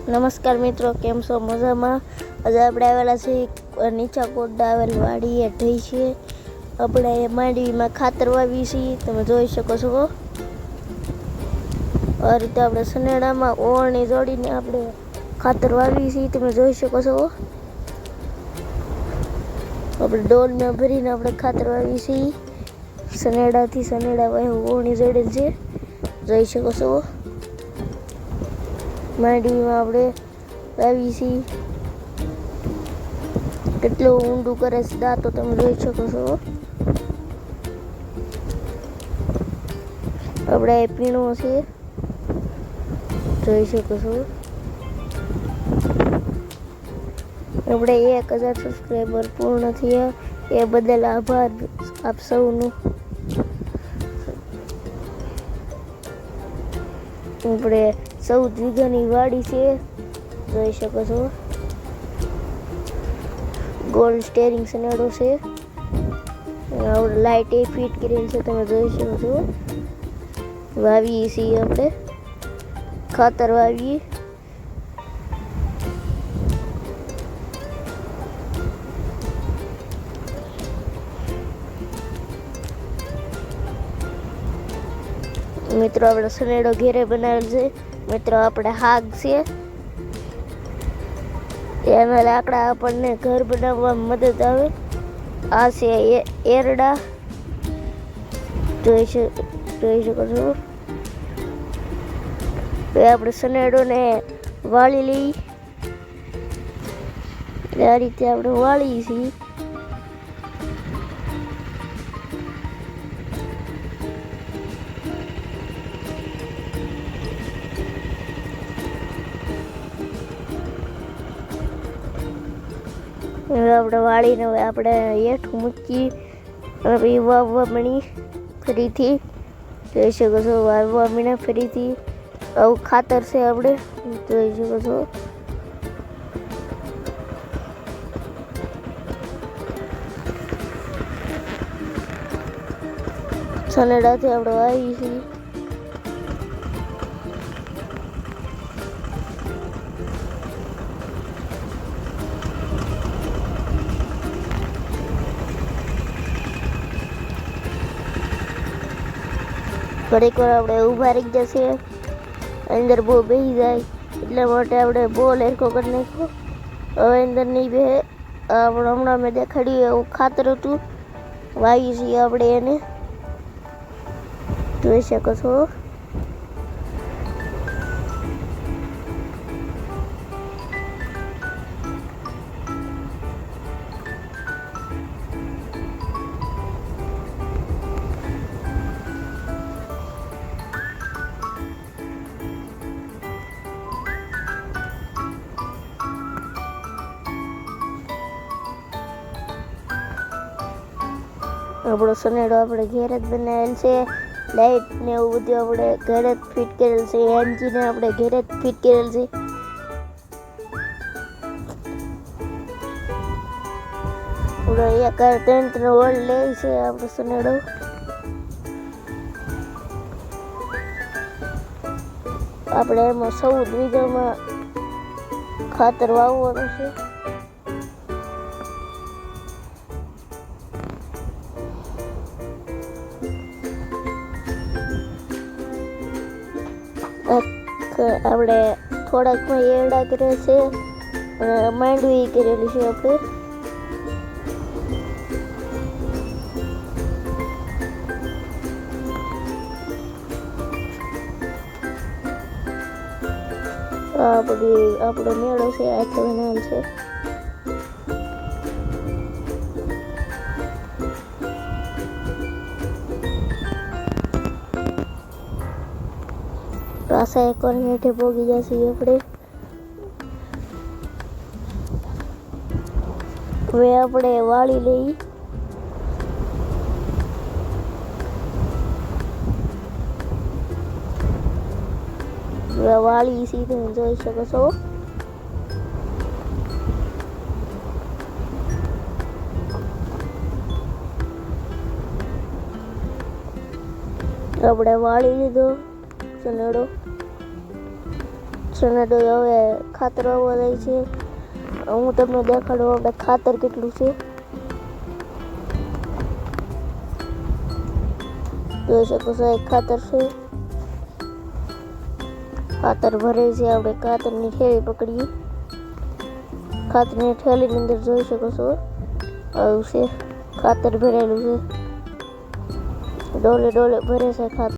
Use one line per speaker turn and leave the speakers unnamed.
નમસ્કાર મિત્રો, કેમ છો? મજામાં? આજે આપણે આવેલા છીએ નીચા કોટડા આવેલ વાડીએ થઈ છીએ. આપણે માંડવીમાં ખાતર વાવી છીએ, તમે જોઈ શકો છો. આ રીતે આપણે સનેડામાં ઓળણી જોડીને આપણે ખાતર વાવી છીએ, તમે જોઈ શકો છો. આપણે ડોલમાં ભરીને આપણે ખાતર વાવી છીએ. સનેડાથી સનેડા ઓળણી જોડેલ છે, જોઈ શકો છો. માંડવીમાં આપણે વાવી છીએ. કેટલું ઊંડું કરે છે દાંતો, તમે જોઈ શકો છો. આપણે પીણો છે, જોઈ શકો છો. આપણે 1000 સબસ્ક્રાઈબર પૂર્ણ થયા, એ બદલ આભાર આપ સૌનો. આપણે 14 વીઘાની વાડી છે, જોઈ શકો છો. ગોલ્ડ સ્ટેરિંગ સનેડો છે. આપણે લાઇટ એ ફિટ કરેલ છે, તમે જોઈ શકો છો. વાવીએ છીએ આપણે ખાતર વાવીએ. મિત્રો આપણે સનેડો ઘેરે બનાવેલ છે. મિત્રો આપણે હાગ છે, એના લાકડા આપણને ઘર બનાવવામાં મદદ આવે. આ છે એરડા, જોઈ શકો છો. આપણે સનેડોને વાળી લઈ, આ રીતે આપણે વાળીએ છીએ. આપણે વાળીને હવે આપણે હેઠું મૂકી અને પછી વાવવા મળી ફરીથી, જોઈ શકો છો. વાવવા મળ્યા ફરીથી. આવું ખાતર છે, આપણે જોઈ શકો છો. સનેડાથી આપણે વાવી છીએ. ઘડીક વાર આપણે ઊભા રહી જશે, અંદર બહુ બેસી જાય એટલા માટે આપણે બોલ એરખો કરી નાખ્યો. હવે અંદર નહીં બે. આપણે હમણાં મેં દેખાડ્યું એવું ખાતર હતું, વાવી છીએ આપણે એને, જોઈ શકો છો. આપણો સનેડો આપણે ઘેર જ બનાવેલ છે. લાઇટ ને એવું બધું આપણે ઘેર જ ફિટ કરેલ છે. એન્જિન આપણે ઘેર જ ફિટ કરેલ છે. આપણે 3 વોલ્ટ લે છે આપણો સનેડો. આપણે એમાં 14 વીઘામાં ખાતર વાવવાનું છે. આપણે થોડાકમાં એરડા કર્યા છે અને માંડવી કરેલી છે. આપણે આપણો મેળો છે, આ બનાવેલ છે. પાછા એકવાર હેઠે પોગી જશે આપણે. હવે આપણે વાળી લઈ. વાળી સી તમે જોઈ શકો છો. આપણે વાળી લીધો સનેડો. મિક્સરના ડોલ હવે ખાતર વાવવા જાય છે. હું તમને દેખાડું આપણે ખાતર કેટલું છે. જોઈ શકો છો એક ખાતર છે. ખાતર ભરે છે. આપણે ખાતરની થેલી પકડીએ. ખાતરની થેલીની અંદર જોઈ શકો છો આવું છે ખાતર ભરેલું છે. ડોલે ડોલે ભરે છે ખાતર.